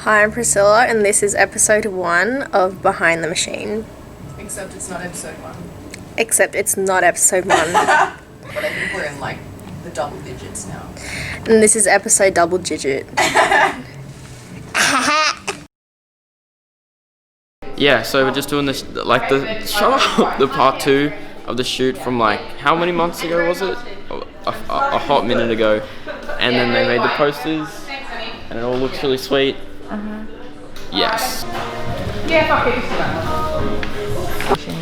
Hi, I'm Priscilla, and this is episode 1 of Behind the Machine. Except it's not episode 1. Except it's not episode 1. But I think we're in like the double digits now. And this is episode double digit. Yeah, so we're just doing this, like the part 2 of the shoot from like, how many months ago was it? A hot minute ago. And then they made the posters, and it all looks really sweet. Yes.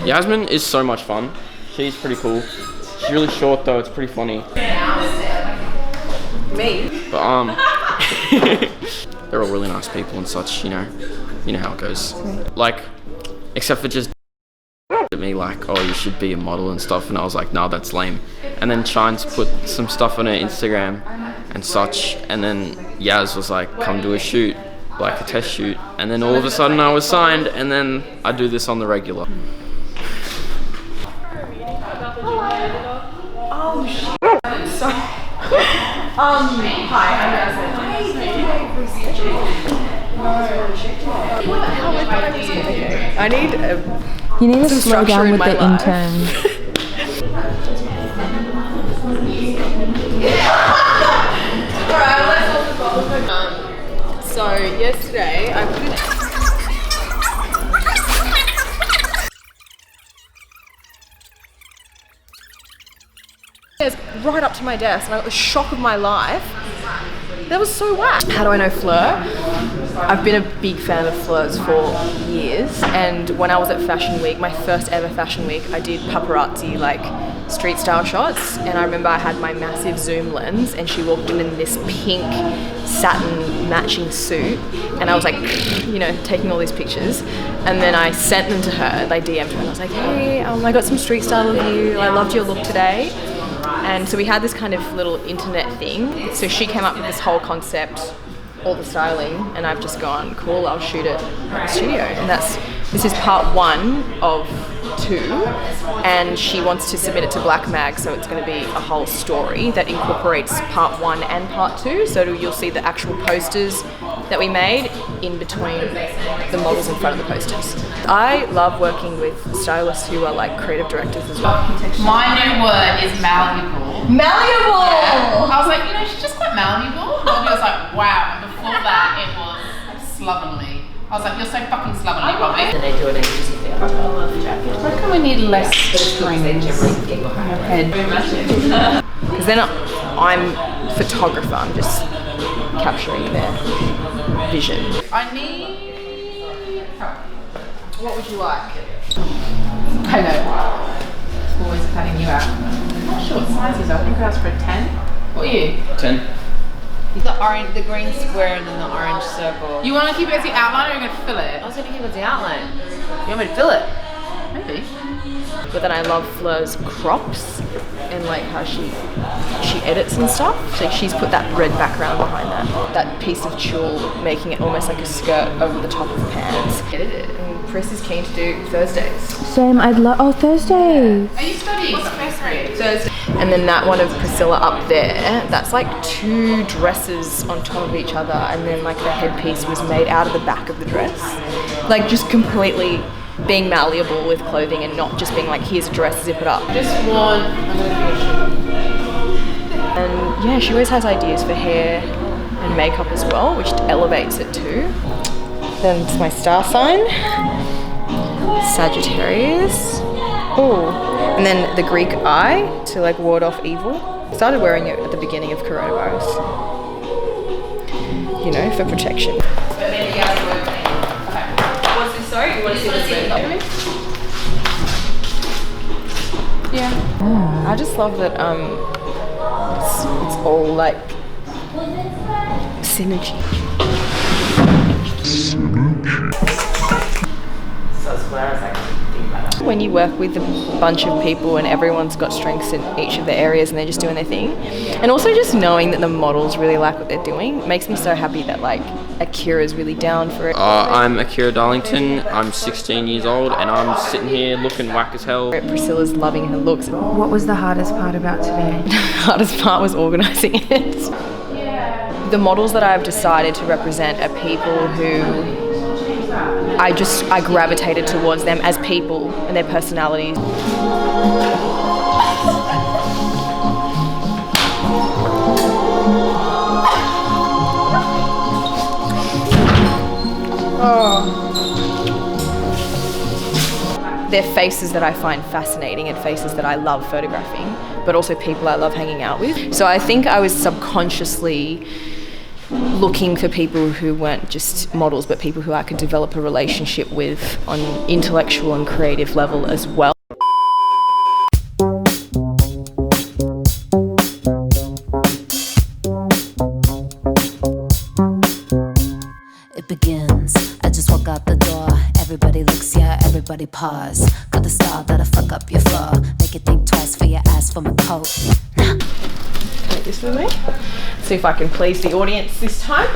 Yasmin is so much fun. She's pretty cool. She's really short though, it's pretty funny. Me? But they're all really nice people and such, you know how it goes. Like, except for just at me like, oh, you should be a model and stuff, and I was like, nah, that's lame. And then trying to put some stuff on her Instagram and such, and then Yaz was like, come do a shoot, like a test shoot, and then all of a sudden I was signed, and then I do this on the regular. Oh shit. I'm sorry. Hi, I'm Yasmin. I need you need to slow down with the intern. So yesterday I put right up to my desk and I got the shock of my life. That was so whack. How do I know Fleur? I've been a big fan of Fleur's for years, and when I was at Fashion Week, my first ever Fashion Week, I did paparazzi like street style shots, and I remember I had my massive zoom lens and she walked in this pink satin matching suit, and I was like, taking all these pictures, and then I sent them to her, I DM'd her and I was like, hey, I got some street style of you, I loved your look today. And so we had this kind of little internet thing. So she came up with this whole concept, all the styling, and I've just gone, cool, I'll shoot it at the studio. And this is part 1 of 2, and she wants to submit it to Black Mag, so it's going to be a whole story that incorporates part 1 and part 2. So you'll see the actual posters that we made in between the models in front of the posters. I love working with stylists who are like creative directors as well. My new word is malleable. Malleable! Yeah. I was like, she's just quite malleable. And I was like, wow. And before that, it was slovenly. I was like, you're so fucking slovenly, Bobby. And they do it exclusively on Why can we need less strings on your head? Because then I'm photographer, I'm just capturing their vision. I need... What would you like? I know. Always cutting you out. I'm not sure what size is. I think I asked for a 10. What are you? 10. the green square and then the orange circle. You want to keep it as the outline or are you going to fill it? I was going to keep it as the outline. You want me to fill it? Maybe. But then I love Fleur's crops and like how she edits and stuff. So she's put that red background behind that piece of tulle, making it almost like a skirt over the top of the pants. Edit it. And Chris is keen to do Thursdays. Same, I'd love. Oh, Thursdays. Are you studying? What's the first grade? Thursday. And then that one of Priscilla up there, that's like 2 dresses on top of each other, and then like the headpiece was made out of the back of the dress. Like just completely being malleable with clothing and not just being like, here's a dress, zip it up. Just want... And yeah, she always has ideas for hair and makeup as well, which elevates it too. Then it's my star sign, Sagittarius. Oh, and then the Greek eye to like ward off evil. Started wearing it at the beginning of coronavirus, for protection. What's this, sorry? You want to see this red? Yeah. I just love that it's all like synergy. When you work with a bunch of people and everyone's got strengths in each of their areas and they're just doing their thing, and also just knowing that the models really like what they're doing makes me so happy that like Akira's really down for it. I'm Akira Darlington, I'm 16 years old and I'm sitting here looking whack as hell. Priscilla's loving her looks. What was the hardest part about today? The hardest part was organising it. The models that I've decided to represent are people who I gravitated towards them as people and their personalities. They're faces that I find fascinating and faces that I love photographing, but also people I love hanging out with. So I think I was subconsciously looking for people who weren't just models, but people who I could develop a relationship with on an intellectual and creative level as well. It begins. I just walk out the door. Everybody looks, yeah, everybody pause. Got the style that'll fuck up your flow. Make you think twice for your ass for my coat. Take this with me. See if I can please the audience this time.